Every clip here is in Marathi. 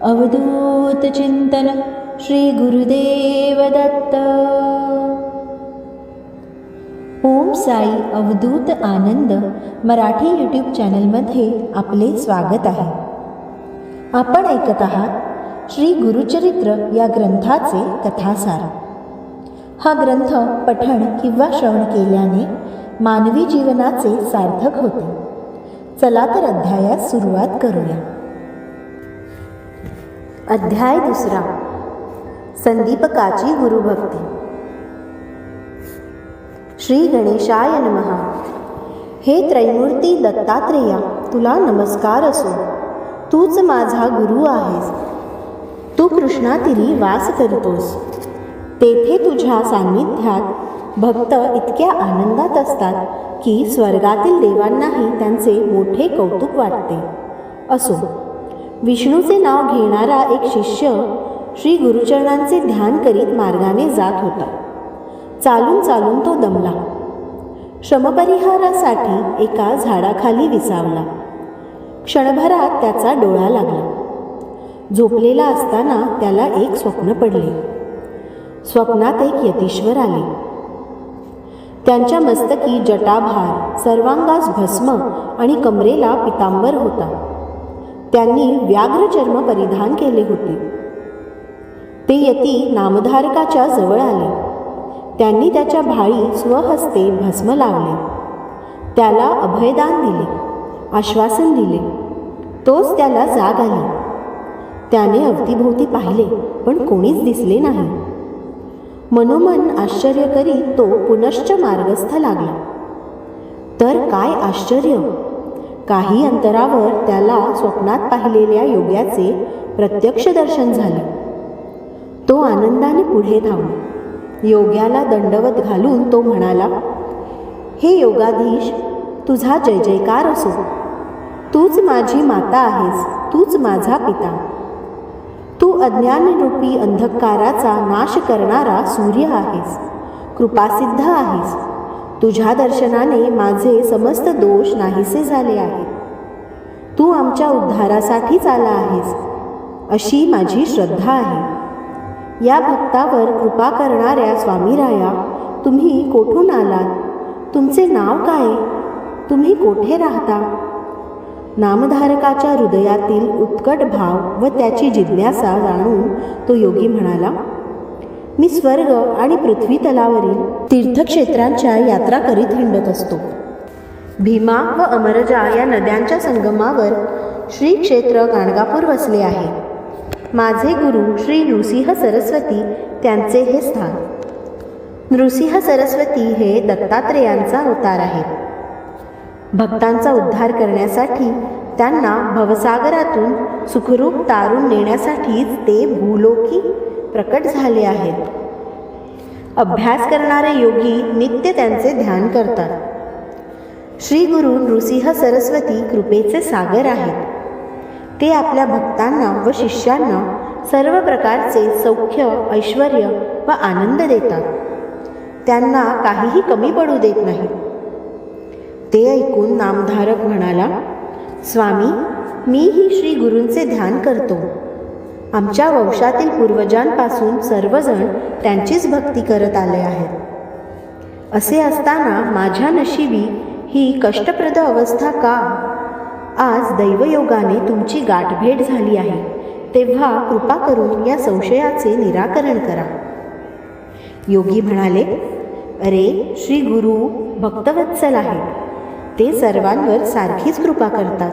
अवधूत चिंतन श्री गुरुदेव दत्त. ओम साई अवधूत आनंद मराठी यूट्यूब चॅनलमध्ये आपले स्वागत आहे. आपण ऐकत आहात श्री गुरुचरित्र या ग्रंथाचे कथासार. हा ग्रंथ पठण किंवा श्रवण केल्याने मानवी जीवनाचे सार्थक होते. चला तर अध्यायास सुरुवात करूया. अध्याय 2. संदीपकाची गुरुभक्ती. श्री गणेशाय नमः. हे त्रैमूर्ती दत्तात्रेया, तुला नमस्कार असो. तूच माझा गुरु आहेस. तू कृष्णातीरी वास करतोस. तेथे तुझ्या सान्निध्यात भक्त इतक्या आनंदात असतात की स्वर्गातील देवांनाही त्यांचे मोठे कौतुक वाटते. असो, विष्णूचे नाव घेणारा एक शिष्य श्री गुरुचरणांचे ध्यान करीत मार्गाने जात होता. चालून चालून तो दमला. श्रमपरिहारासाठी एका झाडाखाली विसावला. क्षणभरात त्याचा डोळा लागला. झोपलेला असताना त्याला एक स्वप्न पडले. स्वप्नात एक यतीश्वर आले. त्यांच्या मस्तकी जटाभार, सर्वांगास भस्म आणि कमरेला पितांबर होता. त्यांनी व्याघ्र चर्म परिधान केले होते. ते यती नामधारकाच्या जवळ आले. त्यांनी त्याच्या भाळी स्वहस्ते भस्म लावले. त्याला अभयदान दिले, आश्वासन दिले. तोच त्याला जाग आली. त्याने अवतीभोवती पाहिले, पण कोणीच दिसले नाही. मनोमन आश्चर्य करीत तो पुनश्च मार्गस्थ लागला. तर काय आश्चर्य! काही अंतरावर त्याला स्वप्नात पाहिलेल्या योग्याचे प्रत्यक्ष दर्शन झाले. तो आनंदाने पुढे धावला. योग्याला दंडवत घालून तो म्हणाला, हे योगाधीश, तुझा जय जयकार असो. तूच माझी माता आहेस, तूच माझा पिता. तू अज्ञानरूपी अंधकाराचा नाश करणारा सूर्य आहेस. कृपासिद्ध आहेस. तुझ्या दर्शनाने माझे समस्त दोष नाहीसे झाले आहेत. तू आमच्या उद्धारासाठीच आला आहेस, अशी माझी श्रद्धा आहे. या भक्तावर कृपा करणाऱ्या स्वामीराया, तुम्ही कोठून आलात? तुमचे नाव काय? तुम्ही कोठे राहता? नामधारकाच्या हृदयातील उत्कट भाव व त्याची जिज्ञासा जाणून तो योगी म्हणाला, मी स्वर्ग आणि पृथ्वी तलावरील तीर्थक्षेत्रांच्या यात्रा करीत हिंडत असतो. भीमा व अमरजा या नद्यांच्या संगमावर श्री क्षेत्र गाणगापूर वसले आहे. माझे गुरु श्री नृसिंह सरस्वती त्यांचे हे स्थान. नृसिंह सरस्वती हे दत्तात्रेयांचा अवतार आहे. भक्तांचा उद्धार करण्यासाठी त्यांना भवसागरातून सुखरूप तारून नेण्यासाठीच ते भूलोकी प्रकट झाले आहेत. अभ्यास करणारे योगी नित्य त्यांचे ध्यान करतात. श्री गुरु नृसिंह सरस्वती कृपेचे सागर आहेत. ते आपल्या भक्तांना व शिष्यांना सर्व प्रकारचे सौख्य, ऐश्वर व आनंद देतात. त्यांना काहीही कमी पडू देत नाही. ते ऐकून नामधारक म्हणाला, स्वामी, मीही श्री गुरूंचे ध्यान करतो. आमच्या वंशातील पूर्वजांपासून सर्वजण त्यांचीच भक्ती करत आले आहेत. असे असताना माझ्या नशिबी ही कष्टप्रद अवस्था का? आज दैवयोगाने तुमची गाठभेट झाली आहे, तेव्हा कृपा करून या संशयाचे निराकरण करा. योगी म्हणाले, अरे, श्री गुरु भक्तवत्सल आहेत. ते सर्वांवर सारखीच कृपा करतात.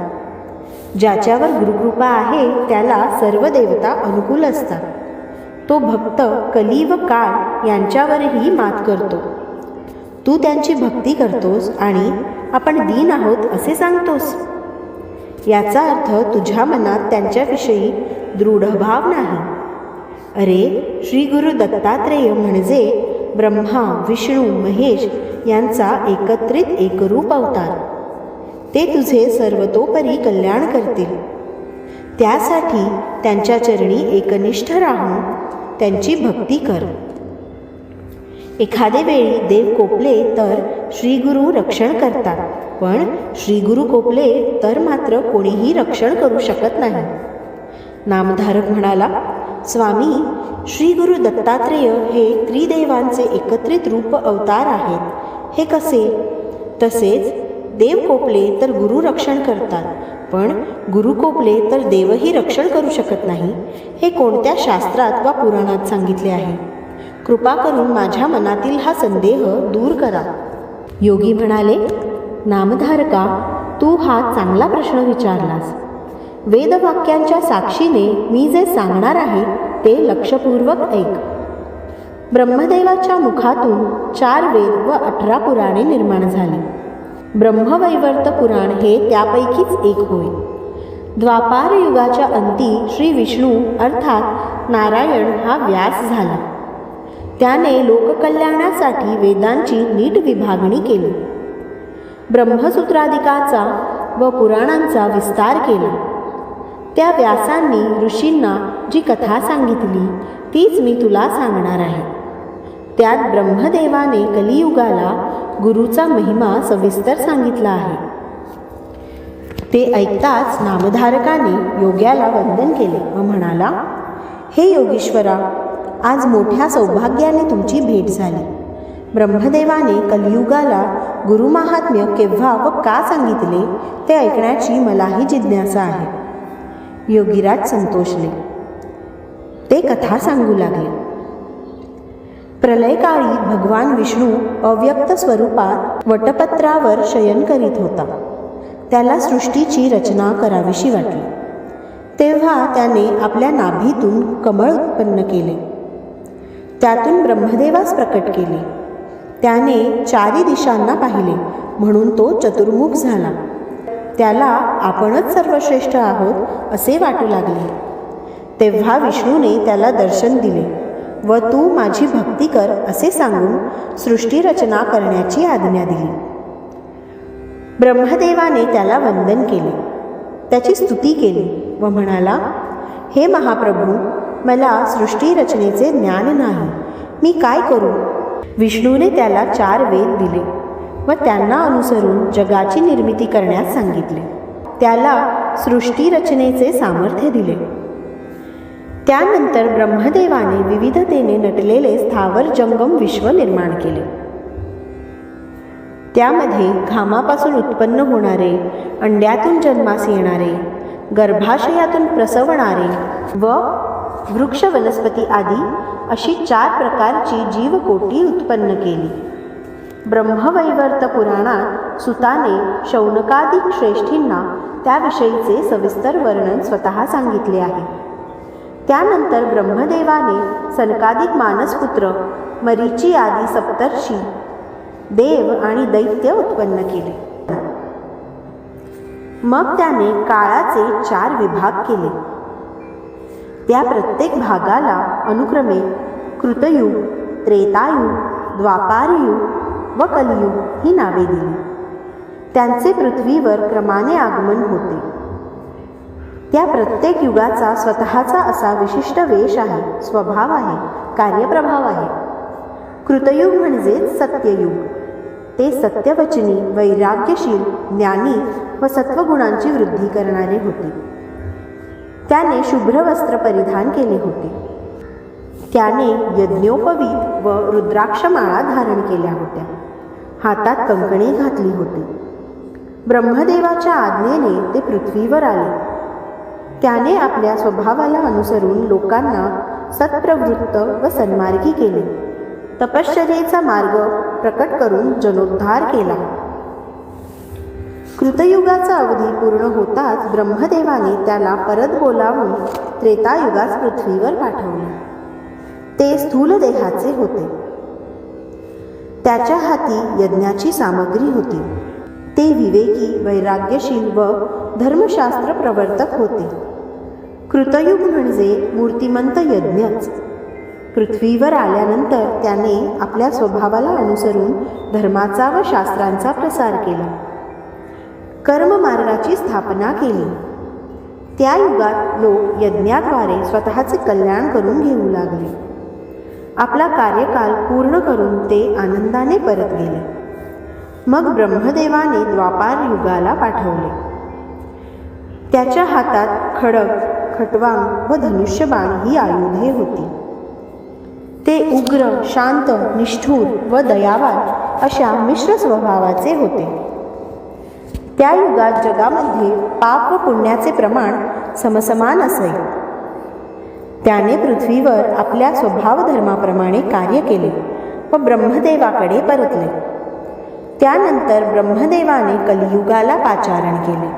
ज्याच्यावर गुरुकृपा आहे त्याला सर्व देवता अनुकूल असतात. तो भक्त कली व काळ यांच्यावरही मात करतो. तू त्यांची भक्ती करतोस आणि आपण दीन आहोत असे सांगतोस. याचा अर्थ तुझ्या मनात त्यांच्याविषयी दृढभाव नाही. अरे, श्री गुरु दत्तात्रेय म्हणजे ब्रह्मा, विष्णू, महेश यांचा एकत्रित एकरूप अवतार. ते तुझे सर्वतोपरी कल्याण करतील. त्यासाठी त्यांच्या चरणी एकनिष्ठ राहून त्यांची भक्ती कर. एखादे वेळी देव कोपले तर श्रीगुरू रक्षण करतात, पण श्रीगुरू कोपले तर मात्र कोणीही रक्षण करू शकत नाही. नामधारक म्हणाला, स्वामी, श्री गुरु दत्तात्रेय हे त्रिदेवांचे एकत्रित रूप अवतार आहेत. हे कसे? तसेच देव कोपले तर गुरु रक्षण करतात, पण गुरु कोपले तर देवही रक्षण करू शकत नाही. हे कोणत्या शास्त्रात वा पुराणात सांगितले आहे? कृपा करून माझ्या मनातील हा संदेह दूर करा. योगी म्हणाले, नामधारका, तू हा चांगला प्रश्न विचारलास. वेदवाक्यांच्या साक्षीने मी जे सांगणार आहे ते लक्षपूर्वक ऐक. ब्रह्मदेवाच्या मुखातून 4 वेद व 18 पुराणे निर्माण झाली. ब्रह्मवैवर्त पुराण हे त्यापैकीच एक होय. द्वापार युगाच्या अंती श्री विष्णू अर्थात नारायण हा व्यास झाला. त्याने लोककल्याणासाठी वेदांची नीट विभागणी केली. ब्रह्मसूत्रादिकाचा व पुराणांचा विस्तार केला. त्या व्यासांनी ऋषींना जी कथा सांगितली तीच मी तुला सांगणार आहे. त्यात ब्रह्मदेवाने कलियुगाला गुरुचा महिमा सविस्तर सांगितला आहे. ते ऐकताच नामधारकाने योग्याला वंदन केले व म्हणाला, हे योगीश्वरा, आज मोठ्या सौभाग्याने तुमची भेट झाली. ब्रह्मदेवाने कलियुगाला गुरुमाहात्म्य केव्हा व का सांगितले ते ऐकण्याची मलाही जिज्ञासा आहे. योगीराज संतोषले. ते कथा सांगू लागले. प्रलयकाळी भगवान विष्णू अव्यक्त स्वरूपात वटपत्रावर शयन करीत होता. त्याला सृष्टीची रचना करावीशी वाटली. तेव्हा त्याने आपल्या नाभीतून कमळ उत्पन्न केले. त्यातून ब्रह्मदेवास प्रकट केले. त्याने 4 दिशांना पाहिले म्हणून तो चतुर्मुख झाला. त्याला आपणच सर्वश्रेष्ठ आहोत असे वाटू लागले. तेव्हा विष्णूने त्याला दर्शन दिले व तू माझी भक्ती कर असे सांगून सृष्टी रचना करण्याची आज्ञा दिली. ब्रह्मदेवाने त्याला वंदन केले, त्याची स्तुती केली व म्हणाला, हे महाप्रभू, मला सृष्टी रचनेचे ज्ञान नाही, मी काय करू? विष्णूने त्याला 4 वेद दिले व त्यांना अनुसरून जगाची निर्मिती करण्यास सांगितले. त्याला सृष्टी रचनेचे सामर्थ्य दिले. त्यानंतर ब्रह्मदेवाने विविधतेने नटलेले स्थावर जंगम विश्व निर्माण केले. त्यामध्ये घामापासून उत्पन्न होणारे, अंड्यातून जन्मास येणारे, गर्भाशयातून प्रसवणारे व वृक्ष वनस्पती आदी अशी 4 प्रकारची जीवकोटी उत्पन्न केली. ब्रह्मवैवर्त पुराणात सुताने शौनकादिक श्रेष्ठींना त्याविषयीचे सविस्तर वर्णन स्वतः सांगितले आहे. त्यानंतर ब्रह्मदेवाने सनकादिक मानसपुत्र, मरीची आदी सप्तर्षी, देव आणि दैत्य उत्पन्न केले. मग त्याने काळाचे 4 विभाग केले. त्या प्रत्येक भागाला अनुक्रमे कृतयुग, त्रेतायुग, द्वापारयुग व कलियुग ही नावे दिली. त्यांचे पृथ्वीवर क्रमाने आगमन होते. त्या प्रत्येक युगाचा स्वतःचा असा विशिष्ट वेश आहे, स्वभाव आहे, कार्यप्रभाव आहे. कृतयुग म्हणजेच सत्ययुग. ते सत्यवचनी, वैराग्यशील, ज्ञानी व सत्वगुणांची वृद्धी करणारे होते. त्याने शुभ्र वस्त्र परिधान केले होते. त्याने यज्ञोपवीत व रुद्राक्षमाळा धारण केल्या होत्या. हातात कंकणे घातली होती. ब्रह्मदेवाच्या आज्ञेने ते पृथ्वीवर आले. त्याने आपल्या स्वभावाला अनुसरून लोकांना सत्प्रवृत्त व सन्मार्गी केले. तपश्चर्येचा मार्ग प्रकट करून जनोद्धार केला. कृतयुगाचा अवधी पूर्ण होताच ब्रह्मदेवाने त्याला परत बोलावून त्रेतायुगास पृथ्वीवर पाठवले. ते स्थूल देहाचे होते. त्याच्या हाती यज्ञाची सामग्री होती. ते विवेकी, वैराग्यशील व धर्मशास्त्र प्रवर्तक होते. कृतयुग म्हणजे मूर्तिमंत यज्ञच. पृथ्वीवर आल्यानंतर त्याने आपल्या स्वभावाला अनुसरून धर्माचा व शास्त्रांचा प्रसार केला. कर्ममार्गाची स्थापना केली. त्या युगात लोक यज्ञाद्वारे स्वतःचे कल्याण करून घेऊ लागले. आपला कार्यकाल पूर्ण करून ते आनंदाने परत गेले. मग ब्रह्मदेवाने द्वापार युगाला पाठवले. त्याच्या हातात खड्ग, खट्वांग व धनुष्यबाण ही आयुधे होती. ते उग्र, शांत, निष्ठुर व दयावान अशा मिश्र स्वभावाचे होते. त्या युगात जगामध्ये पाप व पुण्याचे प्रमाण समसमान असे. त्याने पृथ्वीवर आपल्या स्वभावधर्माप्रमाणे कार्य केले व ब्रह्मदेवाकडे परतले. त्यानंतर ब्रह्मदेवाने कलियुगाला पाचारण केले.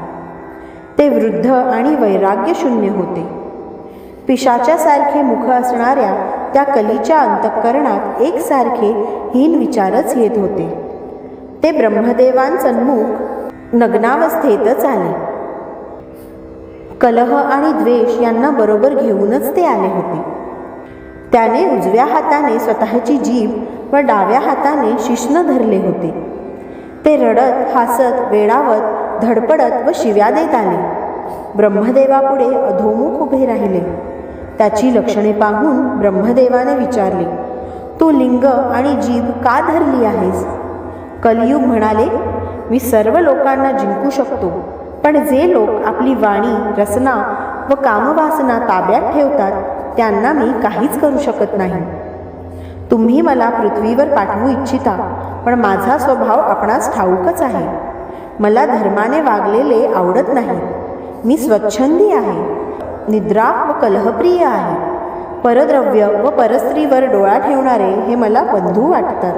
ते वृद्ध आणि वैराग्यशून्य होते. पिशाच्यासारखे मुख असणाऱ्या त्या कलीच्या अंतःकरणात एकसारखे हीन विचारच येत होते. ते ब्रह्मदेवांसन्मुख नग्नावस्थेतच आले. कलह आणि द्वेष यांना बरोबर घेऊनच ते आले होते. त्याने उजव्या हाताने स्वतःची जीभ व डाव्या हाताने शिश्न धरले होते. ते रडत, हसत, वेडावत, धडपडत व शिव्या देत आले. ब्रह्मदेवापुढे अधोमुख उभे राहिले. त्याची लक्षणे पाहून ब्रह्मदेवाने विचारले, तू लिंग आणि जीभ का धरली आहेस? कलियुग म्हणाले, मी सर्व लोकांना जिंकू शकतो, पण जे लोक आपली वाणी, रसना व कामवासना ताब्यात ठेवतात त्यांना मी काहीच करू शकत नाही. तुम्ही मला पृथ्वीवर पाठवू इच्छिता, पण माझा स्वभाव आपणास ठाऊकच आहे. मला धर्माने वागलेले आवडत नाही. मी स्वच्छंदी आहे, निद्रा व कलहप्रिय आहे. परद्रव्य व परस्त्रीवर डोळा ठेवणारे हे मला बंधू वाटतात.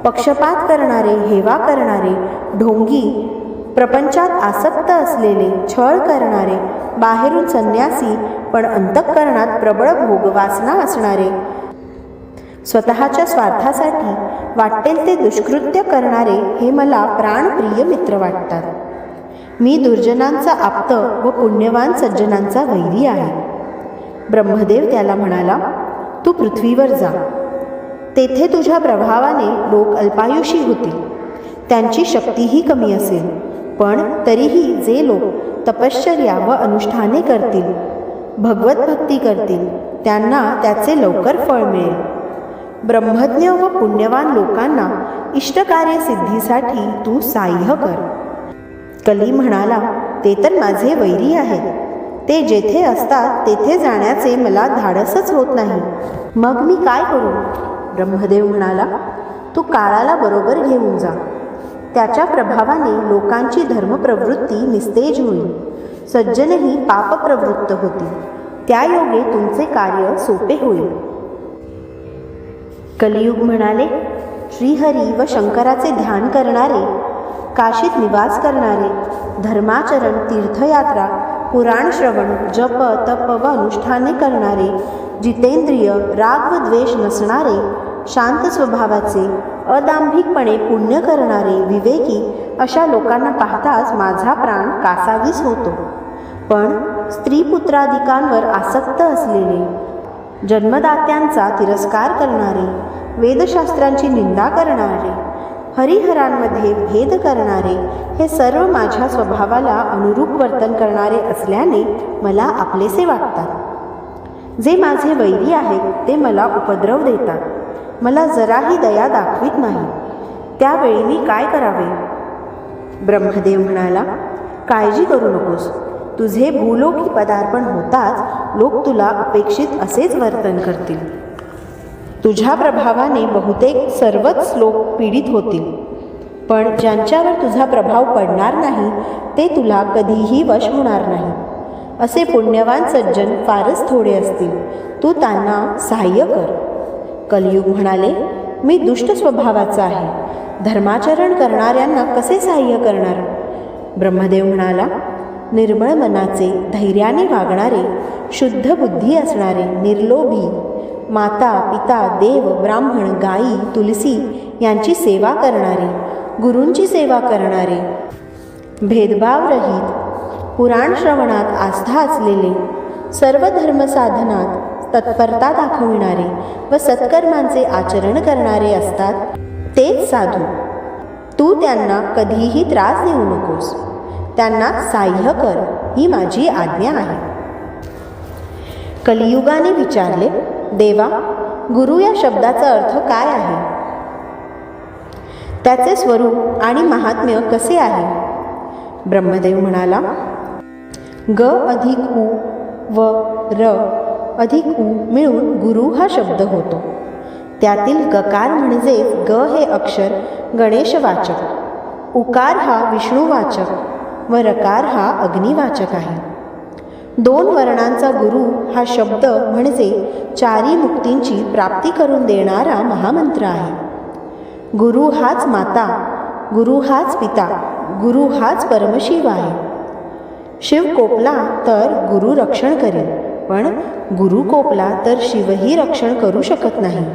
पक्षपात करणारे, हेवा करणारे, ढोंगी, प्रपंचात आसक्त असलेले, छळ करणारे, बाहेरून संन्यासी पण अंतःकरणात प्रबळ भोगवासना असणारे, स्वतःच्या स्वार्थासाठी वाटेल ते दुष्कृत्य करणारे हे मला प्राणप्रिय मित्र वाटतात. मी दुर्जनांचा आप्त व पुण्यवान सज्जनांचा वैरी आहे. ब्रह्मदेव त्याला म्हणाला, तू पृथ्वीवर जा. तेथे तुझ्या प्रभावाने लोक अल्पायुषी होतील. त्यांची शक्तीही कमी असेल, पण तरीही जे लोक तपश्चर्या व अनुष्ठाने करतील, भगवत भक्ती करतील, त्यांना त्याचे लवकर फळ मिळेल. ब्रह्मज्ञ व पुण्यवान लोकांना इष्टकार्यसिद्धीसाठी तू साह्य कर. कली म्हणाला, ते तर माझे वैरी आहेत. ते जेथे असतात तेथे जाण्याचे मला धाडसच होत नाही. मग मी काय करू? ब्रह्मदेव म्हणाला, तू काळाला बरोबर घेऊन जा. त्याच्या प्रभावाने लोकांची धर्मप्रवृत्ती निस्तेज होईल. सज्जनही पापप्रवृत्त होतील. त्या योगे तुमचे कार्य सोपे होईल. कलियुग म्हणाले, श्रीहरी व शंकराचे ध्यान करणारे, काशीत निवास करणारे, धर्माचरण, तीर्थयात्रा, पुराण श्रवण, जप, तप व अनुष्ठाने करणारे, जितेंद्रिय, राग व द्वेष नसणारे, शांत स्वभावाचे, अदांभिकपणे पुण्य करणारे, विवेकी अशा लोकांना पाहताच माझा प्राण कासावीस होतो. पण स्त्रीपुत्रादिकांवर आसक्त असलेले, जन्मदात्यांचा तिरस्कार करणारे, वेदशास्त्रांची निंदा करणारे, हरिहरांमध्ये भेद करणारे, हे सर्व माझ्या स्वभावाला अनुरूप वर्तन करणारे असल्याने मला आपलेसे वाटतात. जे माझे वैरी आहेत ते मला उपद्रव देतात. मला जराही दया दाखवित नाही. त्यावेळी मी काय करावे? ब्रह्मदेव म्हणाला, काळजी करू नकोस. तुझे भूलोकी पदार्पण होताच लोक तुला अपेक्षित असेच वर्तन करतील. तुझ्या प्रभावाने बहुतेक सर्वच लोक पीडित होतील, पण ज्यांच्यावर तुझा प्रभाव पडणार नाही ते तुला कधीही वश होणार नाही. असे पुण्यवान सज्जन फारच थोडे असतील. तू त्यांना सहाय्य कर. कलियुग म्हणाले, मी दुष्ट स्वभावाचा आहे. धर्माचरण करणाऱ्यांना कसे सहाय्य करणार? ब्रह्मदेव म्हणाला, निर्मळ मनाचे, धैर्याने वागणारे, शुद्ध बुद्धी असणारे, निर्लोभी, माता, पिता, देव, ब्राह्मण, गायी, तुलसी यांची सेवा करणारे, गुरूंची सेवा करणारे, भेदभावरहित, पुराण श्रवणात आस्था असलेले, सर्व धर्मसाधनात तत्परता दाखविणारे व सत्कर्मांचे आचरण करणारे असतात तेच साधू. तू त्यांना कधीही त्रास देऊ नकोस. त्यांना साह्य कर, ही माझी आज्ञा आहे. कलियुगाने विचारले, देवा, गुरु या शब्दाचा अर्थ काय आहे? त्याचे स्वरूप आणि महात्म्य कसे आहे? ब्रह्मदेव म्हणाला, ग अधिक उ व र अधिक उ मिळून गुरु हा शब्द होतो. त्यातील गकार म्हणजेच ग हे अक्षर गणेशवाचक, उकार हा विष्णुवाचक व रकार हा अग्निवाचक आहे. 2 वर्णांचा गुरु हा शब्द म्हणजे चारी मुक्तींची प्राप्ती करून देणारा महामंत्र आहे. गुरु हाच माता, गुरु हाच पिता, गुरु हाच परमशिव आहे. शिव कोपला तर गुरु रक्षण करेल, पण गुरु कोपला तर शिवही रक्षण करू शकत नाही.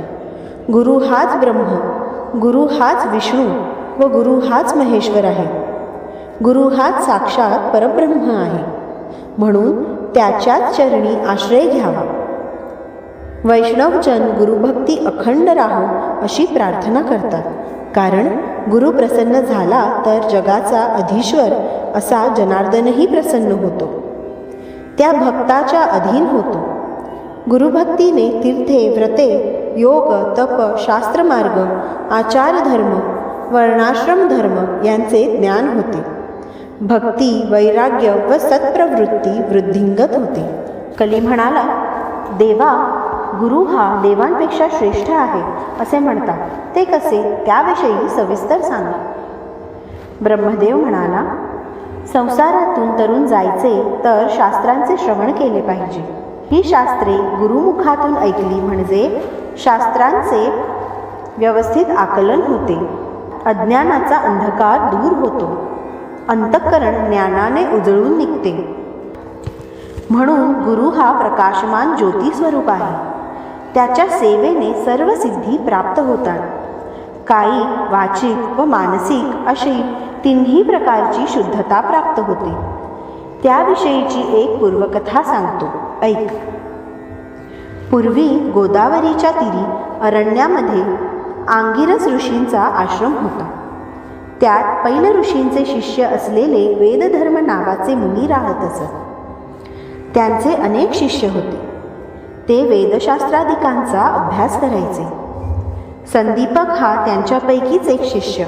गुरु हाच ब्रह्म, गुरु हाच विष्णू व गुरु हाच महेश्वर आहे. गुरु हाच साक्षात परब्रह्म आहे, म्हणून त्याच्याच चरणी आश्रय घ्यावा. वैष्णवजन गुरुभक्ती अखंड राहो अशी प्रार्थना करतात, कारण गुरु प्रसन्न झाला तर जगाचा अधीश्वर असा जनार्दनही प्रसन्न होतो, त्या भक्ताच्या अधीन होतो. गुरुभक्तीने तीर्थे, व्रते, योग, तप, शास्त्रमार्ग, आचारधर्म, वर्णाश्रम धर्म यांचे ज्ञान होते. भक्ती, वैराग्य व सत्प्रवृत्ती वृद्धिंगत होते. कली म्हणाला, देवा, गुरु हा देवांपेक्षा श्रेष्ठ आहे असे म्हणतात, ते कसे? त्याविषयी सविस्तर सांगा. ब्रह्मदेव म्हणाला, संसारातून तरुण जायचे तर शास्त्रांचे श्रवण केले पाहिजे. ही शास्त्रे गुरुमुखातून ऐकली म्हणजे शास्त्रांचे व्यवस्थित आकलन होते, अज्ञानाचा अंधकार दूर होतो, अंतःकरण ज्ञानाने उजळून निघते. म्हणून गुरु हा प्रकाशमान ज्योती स्वरूप आहे. त्याच्या सेवेने सर्व सिद्धी प्राप्त होतात. कायिक, वाचिक व मानसिक अशी 3ही प्रकारची शुद्धता प्राप्त होते. त्याविषयीची एक पूर्वकथा सांगतो, ऐक. पूर्वी गोदावरीच्या तीरी अरण्यामध्ये आंगिरस ऋषींचा आश्रम होता. त्यात पैल ऋषींचे शिष्य असलेले वेदधर्म नावाचे मुनी राहत असत. त्यांचे अनेक शिष्य होते. ते वेदशास्त्रादिकांचा अभ्यास करायचे. संदीपक हा त्यांच्यापैकीच एक शिष्य.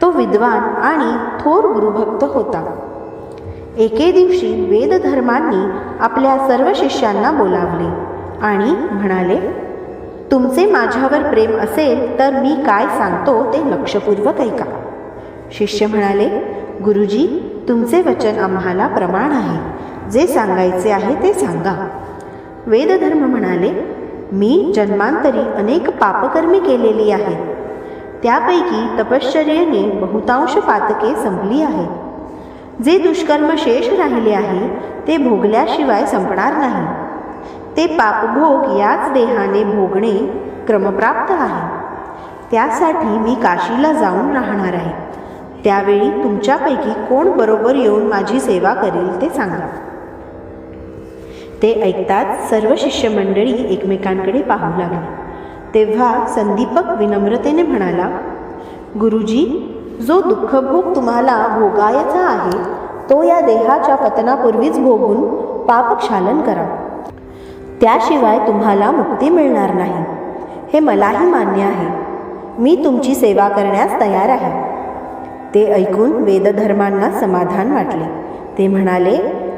तो विद्वान आणि थोर गुरुभक्त होता. एके दिवशी वेदधर्मांनी आपल्या सर्व शिष्यांना बोलावले आणि म्हणाले, तुमचे माझ्यावर प्रेम असेल तर मी काय सांगतो ते लक्षपूर्वक ऐका. शिष्य म्हणाले, गुरुजी, तुमचे वचन आम्हाला प्रमाण आहे. जे सांगायचे आहे ते सांगा. वेदधर्म म्हणाले, मी जन्मांतरी अनेक पापकर्मी केलेली आहेत. त्यापैकी तपश्चर्येने बहुतांश पातके संपली आहेत. जे दुष्कर्म शेष राहिले आहे ते भोगल्याशिवाय संपणार नाही. ते पापभोग याच देहाने भोगणे क्रमप्राप्त आहे. त्यासाठी मी काशीला जाऊन राहणार आहे. त्यावेळी तुमच्यापैकी कोण बरोबर येऊन माझी सेवा करेल ते सांगा. ते ऐकताच सर्व शिष्यमंडळी एकमेकांकडे पाहू लागली. तेव्हा संदीपक विनम्रतेने म्हणाला, गुरुजी, जो दुःखभोग तुम्हाला भोगायचा आहे तो या देहाच्या पतनापूर्वीच भोगून पापक्षालन करा. त्याशिवाय तुम्हाला मुक्ती मिळणार नाही. हे मलाही मान्य आहे. मी तुमची सेवा करण्यास तयार आहे. ते ऐकून वेदधर्मांना समाधान वाटले. ते म्हणाले,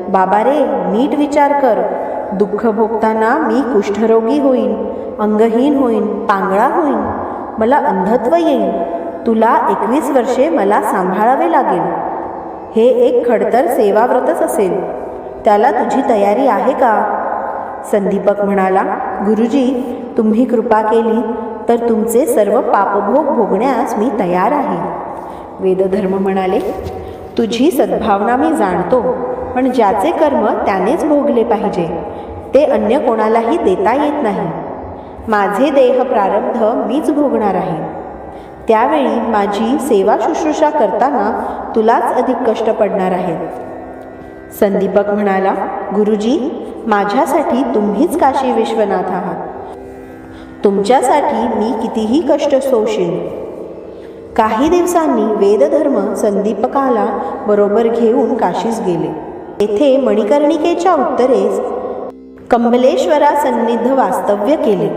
बाबा रे, नीट विचार कर. दुःख भोगताना मी कुष्ठरोगी होईन, अंगहीन होईन, पांगळा होईन, मला अंधत्व येईल. तुला 21 वर्षे मला सांभाळावे लागेल. हे एक खडतर सेवाव्रतच असेल. त्याला तुझी तयारी आहे का? संदीपक म्हणाला, गुरुजी, तुम्ही कृपा केली तर तुमचे सर्व पापभोग भोगण्यास मी तयार आहे. वेदधर्म म्हणाले, तुझी सद्भावना मी जाणतो, पण ज्याचे कर्म त्यानेच भोगले पाहिजे. ते अन्य कोणालाही देता येत नाही. माझे देह प्रारब्ध मीच भोगणार आहे. त्यावेळी माझी सेवा शुश्रूषा करताना तुलाच अधिक कष्ट पडणार आहेत. संदीपक म्हणाला, गुरुजी, माझ्यासाठी तुम्हीच काशी विश्वनाथ आहात. तुमच्यासाठी मी कितीही कष्ट सोशीन. काही दिवसांनी वेदधर्म संदीपकाला बरोबर घेऊन काशीस गेले. येथे मणिकर्णिकेच्या उत्तरेस कंबलेश्वरा सन्निध वास्तव्य केले.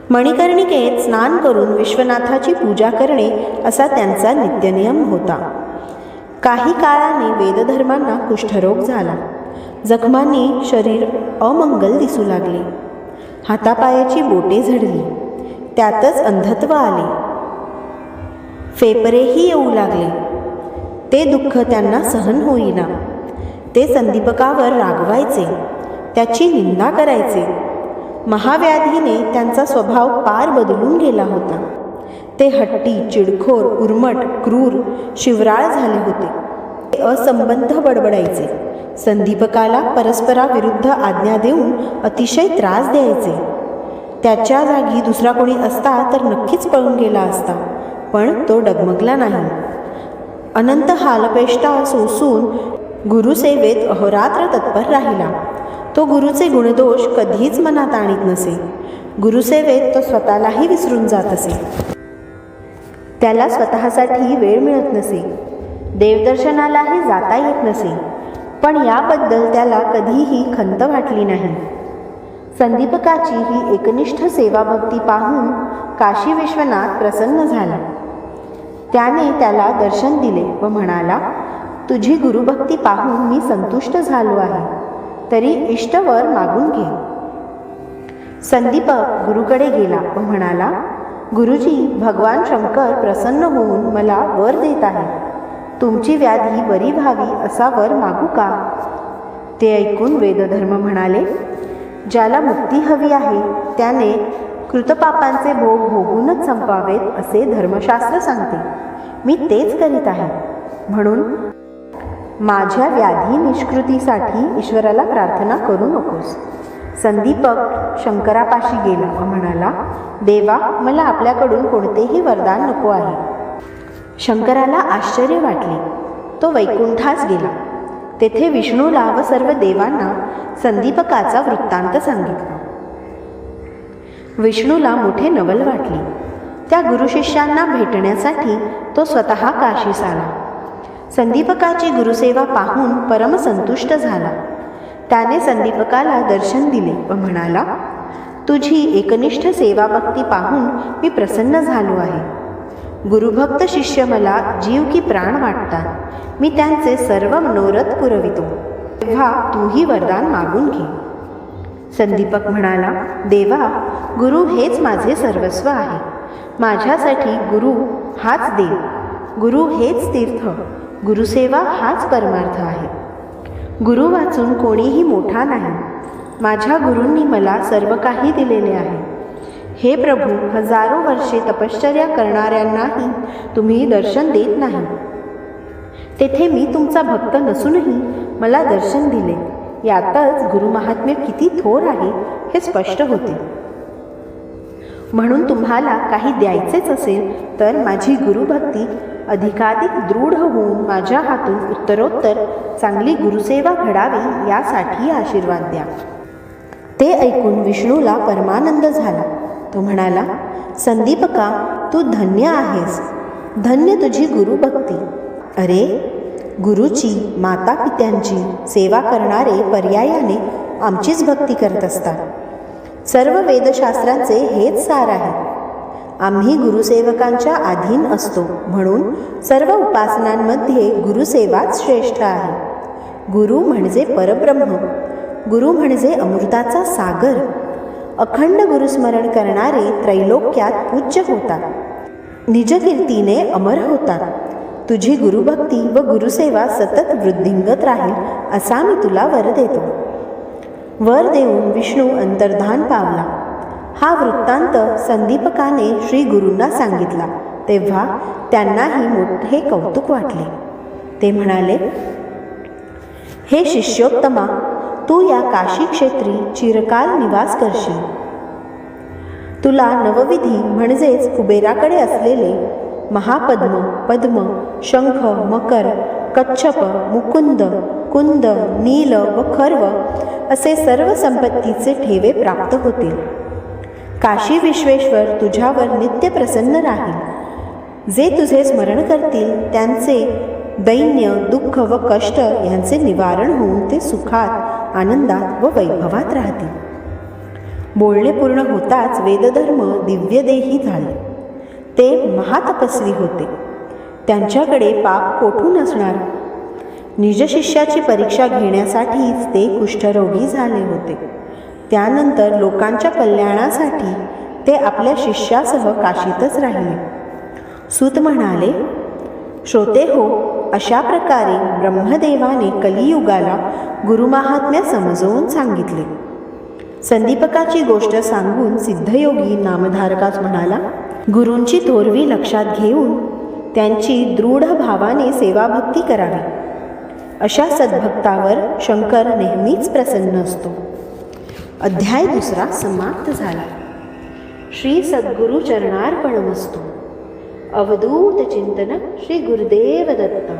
मणिकर्णिकेत स्नान करून विश्वनाथाची पूजा करणे असा त्यांचा नित्यनियम होता. काही काळाने वेदधर्मांना कुष्ठरोग झाला. जखमांनी शरीर अमंगल दिसू लागले. हातापायाची बोटे झडली. त्यातच अंधत्व आले. फेफरेही येऊ लागले. ते दुःख त्यांना सहन होईना. ते संदीपकावर रागवायचे, त्याची निंदा करायचे. महाव्याधीने त्यांचा स्वभाव पार बदलून गेला होता. ते हट्टी, चिडखोर, उर्मट, क्रूर, शिवराळ झाले होते. ते असंबद्ध बडबडायचे. संदीपकाला परस्पराविरुद्ध आज्ञा देऊन अतिशय त्रास द्यायचे. त्याच्या जागी दुसरा कोणी असता तर नक्कीच पळून गेला असता, पण तो डगमगला नाही. अनंत हालपेष्टा सोसून गुरुसेवेत अहोरात्र तत्पर राहिला. तो गुरुचे गुणदोष कधीच मनात आणीत नसे. गुरुसेवेत तो स्वतःलाही विसरून जात असे. त्याला स्वतःसाठी वेळ मिळत नसे. देवदर्शनालाही जाता येत नसे. पण याबद्दल त्याला कधीही खंत वाटली नाही. संदीपकाची ही एकनिष्ठ सेवाभक्ती पाहून काशी विश्वनाथ प्रसन्न झाला. त्याने त्याला दर्शन दिले व म्हणाला, तुझी गुरुभक्ती पाहून मी संतुष्ट झालो आहे. तरी इष्टवर मागून घे. संदीपक गुरुकडे गेला व म्हणाला, गुरुजी, भगवान शंकर प्रसन्न होऊन मला वर देत आहे. तुमची व्याधी बरी व्हावी असा वर मागू का? ते ऐकून वेदधर्म म्हणाले, ज्याला मुक्ती हवी आहे त्याने कृतपापांचे भोग भोगूनच संपावेत असे धर्मशास्त्र सांगते. मी तेच करीत आहे. म्हणून माझ्या व्याधी निष्कृतीसाठी ईश्वराला प्रार्थना करू नकोस. संदीपक शंकरापाशी गेला व म्हणाला, देवा, मला आपल्याकडून कोणतेही वरदान नको आहे. शंकराला आश्चर्य वाटले. तो वैकुंठास गेला. तेथे विष्णूला व सर्व देवांना संदीपकाचा वृत्तांत सांगितला. विष्णूला मोठे नवल वाटले. त्या गुरुशिष्यांना भेटण्यासाठी तो स्वतः काशीस आला. संदीपकाची गुरुसेवा पाहून परमसंतुष्ट झाला. त्याने संदीपकाला दर्शन दिले व म्हणाला, तुझी एकनिष्ठ सेवाभक्ती पाहून मी प्रसन्न झालो आहे. गुरुभक्त शिष्य मला जीव की प्राण वाटतात. मी त्यांचे सर्व मनोरथ पुरवितो. तेव्हा तूही वरदान मागून घे. संदीपक म्हणाला, देवा, गुरु हेच माझे सर्वस्व आहे. माझ्यासाठी गुरु हाच देव, गुरु हेच तीर्थ, गुरुसेवा हाच परमार्थ आहे. गुरु वाचून कोणीही मोठा नाही. माझ्या गुरूंनी मला सर्व काही दिलेले आहे. हे प्रभू, हजारो वर्षे तपश्चर्या करणाऱ्यांनाही तुम्ही दर्शन देत नाही. तेथे मी तुमचा भक्त नसूनही मला दर्शन दिले. यातच गुरुमहात्म्य किती थोर आहे हे स्पष्ट होते. म्हणून तुम्हाला काही द्यायचेच असेल तर माझी गुरुभक्ती अधिकाधिक दृढ होऊन माझ्या हातून उत्तरोत्तर चांगली गुरुसेवा घडावी यासाठी आशीर्वाद द्या. ते ऐकून विष्णूला परमानंद झाला. तो म्हणाला, संदीपका, तू धन्य आहेस. धन्य तुझी गुरुभक्ती. अरे, गुरुची, माता पित्यांची सेवा करणारे पर्यायाने आमचीच भक्ती करत असतात. सर्व वेदशास्त्रांचे हेच सार आहे. आम्ही गुरुसेवकांच्या अधीन असतो. म्हणून सर्व उपासनांमध्ये गुरुसेवाच श्रेष्ठ आहे. गुरु म्हणजे परब्रह्म. गुरु म्हणजे अमृताचा सागर. अखंड गुरुस्मरण करणारे त्रैलोक्यात पूज्य होतात. निजकीर्तीने अमर होतात. तुझी गुरुभक्ती व गुरुसेवा सतत वृद्धिंगत राहील असा मी तुला वर देतो. वर देऊन विष्णू अंतर्धान पावला. हा वृत्तांत संदीपकाने श्री गुरूंना सांगितला. तेव्हा त्यांनाही मोठे कौतुक वाटले. ते म्हणाले, हे शिष्योत्तमा, तू या काशी क्षेत्री चिरकाल निवास करशील. तुला नवविधी म्हणजेच कुबेराकडे असलेले महापद्म, पद्म, शंख, मकर, कच्छप, मुकुंद, कुंद, नील व खर्व असे सर्व संपत्तीचे ठेवे प्राप्त होतील. काशी विश्वेश्वर तुझ्यावर नित्य प्रसन्न राहील. जे तुझे स्मरण करतील त्यांचे दैन्य, दुःख व कष्ट यांचे निवारण होऊन ते सुखात, आनंदात व वैभवात राहतील. बोलणे पूर्ण होताच वेदधर्म दिव्यदेही झाले. ते महातपस्वी होते. त्यांच्याकडे पाप कोठून असणार? निजशिष्याची परीक्षा घेण्यासाठीच ते कुष्ठरोगी झाले होते. त्यानंतर लोकांच्या कल्याणासाठी ते आपल्या शिष्यासह काशीतच राहिले. सूत म्हणाले, श्रोते हो, अशा प्रकारे ब्रह्मदेवाने कलियुगाला गुरुमाहात्म्य समजवून सांगितले. संदीपकाची गोष्ट सांगून सिद्धयोगी नामधारकास म्हणाला, गुरूंची थोरवी लक्षात घेऊन त्यांची दृढ भावाने सेवाभक्ती करावी. अशा सद्भक्तावर शंकर नेहमीच प्रसन्न असतो. अध्याय 2 समाप्त झाला. श्री सद्गुरु चरणार्पणमस्तु. अवधूत चिंतन श्री गुरुदेव दत्त.